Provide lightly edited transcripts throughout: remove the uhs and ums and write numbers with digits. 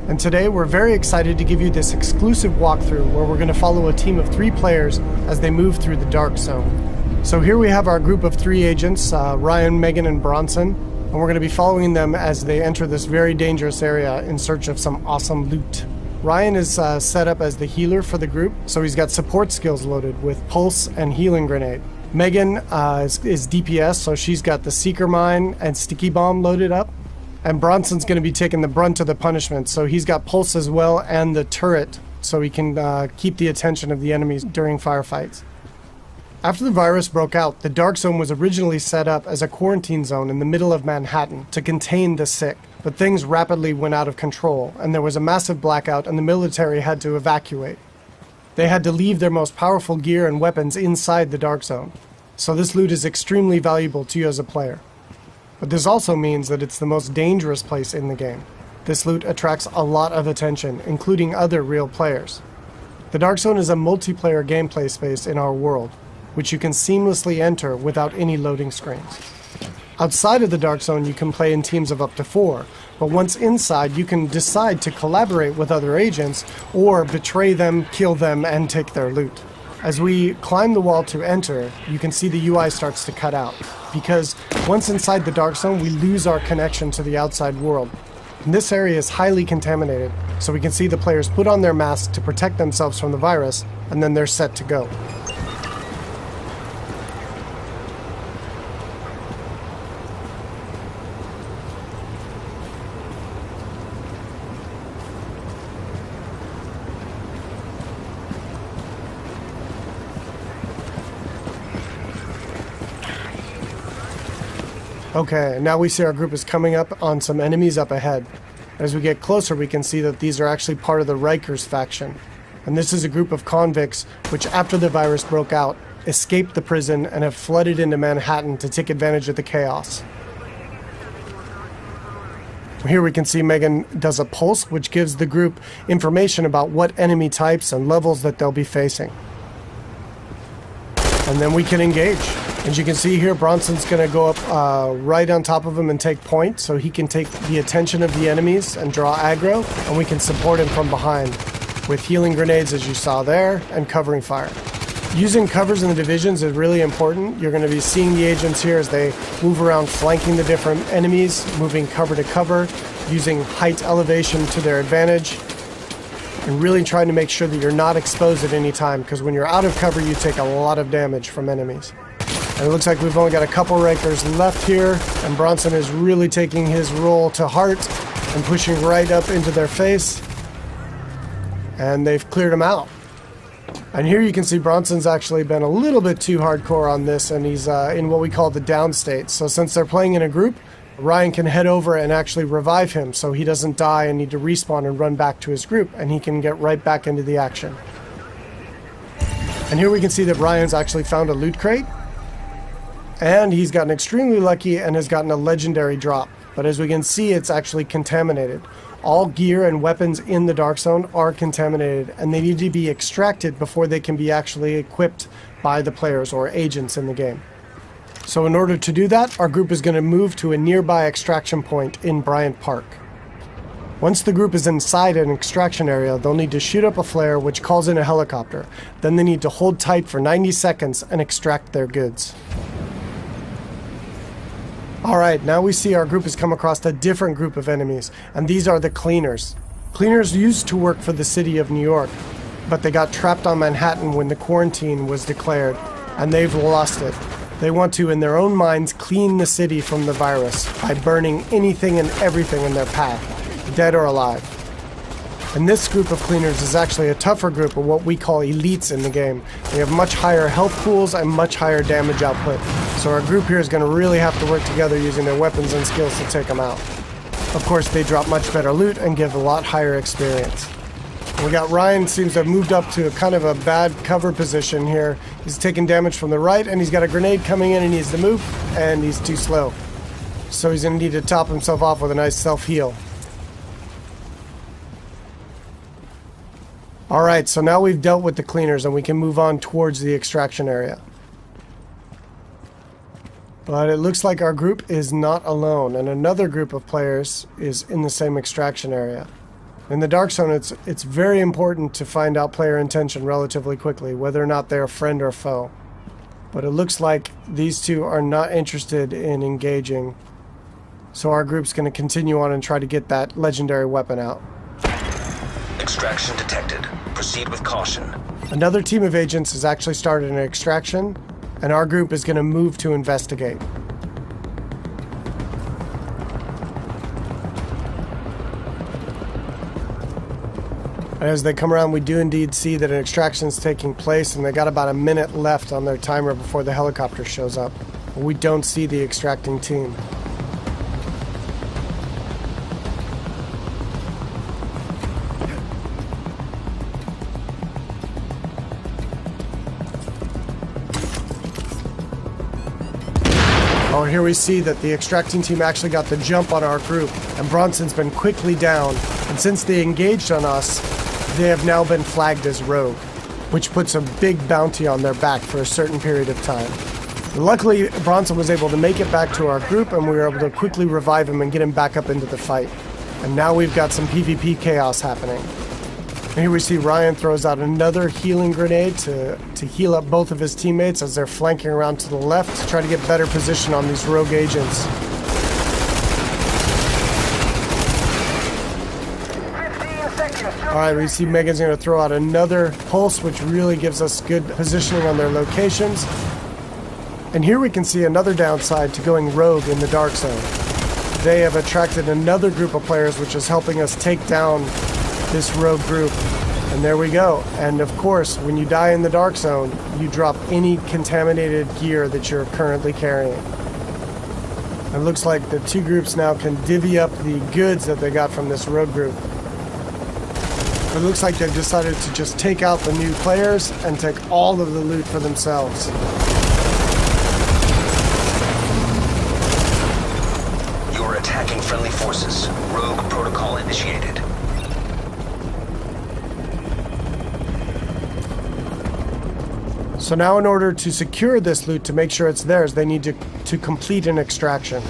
and today we're very excited to give you this exclusive walkthrough where we're going to follow a team of 3 players as they move through the Dark Zone. So here we have our group of 3 agents, Ryan, Megan, and Bronson, and we're going to be following them as they enter this very dangerous area in search of some awesome loot. Ryan is set up as the healer for the group, so he's got support skills loaded with Pulse and Healing Grenade. Megan is DPS, so she's got the Seeker Mine and Sticky Bomb loaded up. And Bronson's going to be taking the brunt of the punishment, so he's got Pulse as well and the turret, so he can keep the attention of the enemies during firefights. After the virus broke out, the Dark Zone was originally set up as a quarantine zone in the middle of Manhattan to contain the sick, but things rapidly went out of control, and there was a massive blackout and the military had to evacuate. They had to leave their most powerful gear and weapons inside the Dark Zone, so this loot is extremely valuable to you as a player. But this also means that it's the most dangerous place in the game. This loot attracts a lot of attention, including other real players. The Dark Zone is a multiplayer gameplay space in our world, which you can seamlessly enter without any loading screens. Outside of the Dark Zone, you can play in teams of up to 4, but once inside, you can decide to collaborate with other agents or betray them, kill them, and take their loot. As we climb the wall to enter, you can see the UI starts to cut out, because once inside the Dark Zone, we lose our connection to the outside world. And this area is highly contaminated, so we can see the players put on their masks to protect themselves from the virus, and then they're set to go. Okay, now we see our group is coming up on some enemies up ahead. As we get closer, we can see that these are actually part of the Rikers faction. And this is a group of convicts which, after the virus broke out, escaped the prison and have flooded into Manhattan to take advantage of the chaos. Here we can see Megan does a pulse, which gives the group information about what enemy types and levels that they'll be facing. And then we can engage. As you can see here, Bronson's going to go up right on top of him and take point, so he can take the attention of the enemies and draw aggro, and we can support him from behind with healing grenades, as you saw there, and covering fire. Using covers in the divisions is really important. You're going to be seeing the agents here as they move around flanking the different enemies, moving cover to cover, using height elevation to their advantage, and really trying to make sure that you're not exposed at any time, because when you're out of cover, you take a lot of damage from enemies. And it looks like we've only got a couple Rikers left here, and Bronson is really taking his role to heart and pushing right up into their face. And they've cleared him out. And here you can see Bronson's actually been a little bit too hardcore on this, and he's in what we call the down state. So since they're playing in a group, Ryan can head over and actually revive him so he doesn't die and need to respawn and run back to his group, and he can get right back into the action. And here we can see that Ryan's actually found a loot crate. And he's gotten extremely lucky and has gotten a legendary drop. But as we can see, it's actually contaminated. All gear and weapons in the Dark Zone are contaminated, and they need to be extracted before they can be actually equipped by the players or agents in the game. So in order to do that, our group is going to move to a nearby extraction point in Bryant Park. Once the group is inside an extraction area, they'll need to shoot up a flare which calls in a helicopter. Then they need to hold tight for 90 seconds and extract their goods. Alright, now we see our group has come across a different group of enemies, and these are the Cleaners. Cleaners used to work for the city of New York, but they got trapped on Manhattan when the quarantine was declared, and they've lost it. They want to, in their own minds, clean the city from the virus by burning anything and everything in their path, dead or alive. And this group of Cleaners is actually a tougher group of what we call elites in the game. They have much higher health pools and much higher damage output. So our group here is going to really have to work together using their weapons and skills to take them out. Of course, they drop much better loot and give a lot higher experience. We got Ryan seems to have moved up to a kind of a bad cover position here. He's taking damage from the right, and he's got a grenade coming in and he needs to move, and he's too slow. So he's going to need to top himself off with a nice self-heal. Alright, so now we've dealt with the Cleaners and we can move on towards the extraction area. But it looks like our group is not alone, and another group of players is in the same extraction area. In the dark zone, it's very important to find out player intention relatively quickly, whether or not they're a friend or foe. But it looks like these two are not interested in engaging. So our group's going to continue on and try to get that legendary weapon out. Extraction detected. Proceed with caution. Another team of agents has actually started an extraction, and our group is going to move to investigate. As they come around, we do indeed see that an extraction is taking place, and they got about a minute left on their timer before the helicopter shows up. We don't see the extracting team. Oh, here we see that the extracting team actually got the jump on our group, and Bronson's been quickly down. And since they engaged on us, they have now been flagged as rogue, which puts a big bounty on their back for a certain period of time. Luckily, Bronson was able to make it back to our group, and we were able to quickly revive him and get him back up into the fight. And now we've got some PvP chaos happening. And here we see Ryan throws out another healing grenade to heal up both of his teammates as they're flanking around to the left to try to get better position on these rogue agents. Alright, we see Megan's going to throw out another pulse, which really gives us good positioning on their locations. And here we can see another downside to going rogue in the dark zone. They have attracted another group of players, which is helping us take down this rogue group. And there we go. And of course, when you die in the dark zone, you drop any contaminated gear that you're currently carrying. It looks like the two groups now can divvy up the goods that they got from this rogue group. It looks like they've decided to just take out the new players and take all of the loot for themselves. You're attacking friendly forces. Rogue protocol initiated. So now in order to secure this loot, to make sure it's theirs, they need to complete an extraction.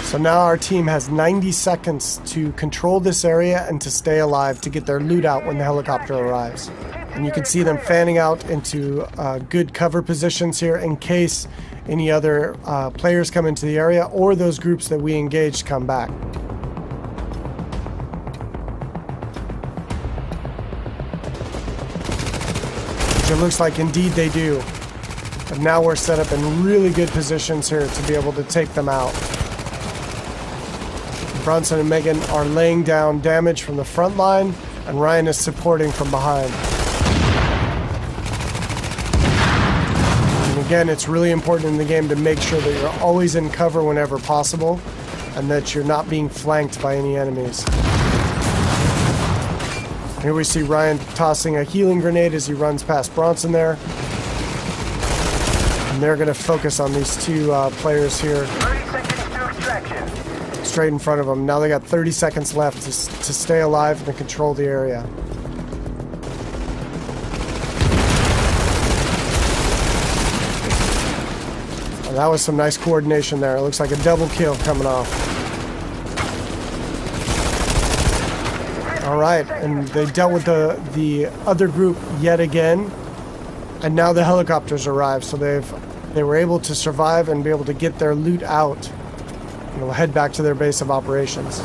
So now our team has 90 seconds to control this area and to stay alive to get their loot out when the helicopter arrives. And you can see them fanning out into good cover positions here in case any other players come into the area or those groups that we engaged come back. Which it looks like indeed they do. But now we're set up in really good positions here to be able to take them out. Bronson and Megan are laying down damage from the front line, and Ryan is supporting from behind. And again, it's really important in the game to make sure that you're always in cover whenever possible, and that you're not being flanked by any enemies. Here we see Ryan tossing a healing grenade as he runs past Bronson there. And they're going to focus on these two players here. 30 seconds to extraction. Straight in front of them. Now they got 30 seconds left to stay alive and control the area. And that was some nice coordination there. It looks like a double kill coming off. Alright, and they dealt with the other group yet again. And now the helicopters arrived, so they were able to survive and be able to get their loot out. And they'll head back to their base of operations.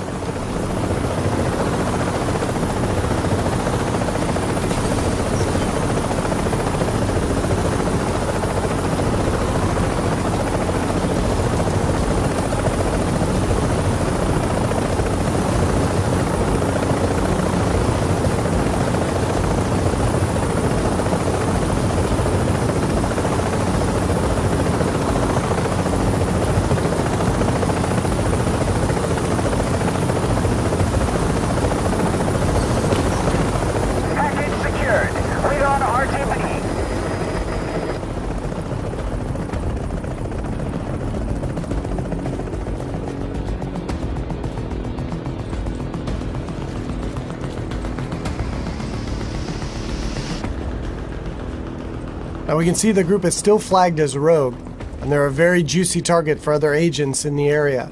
Now we can see the group is still flagged as rogue, and they're a very juicy target for other agents in the area.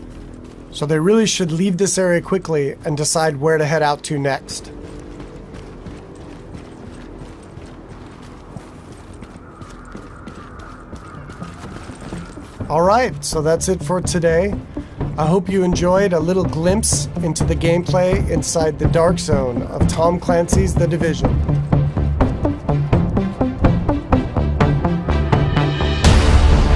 So they really should leave this area quickly and decide where to head out to next. Alright, so that's it for today. I hope you enjoyed a little glimpse into the gameplay inside the Dark Zone of Tom Clancy's The Division.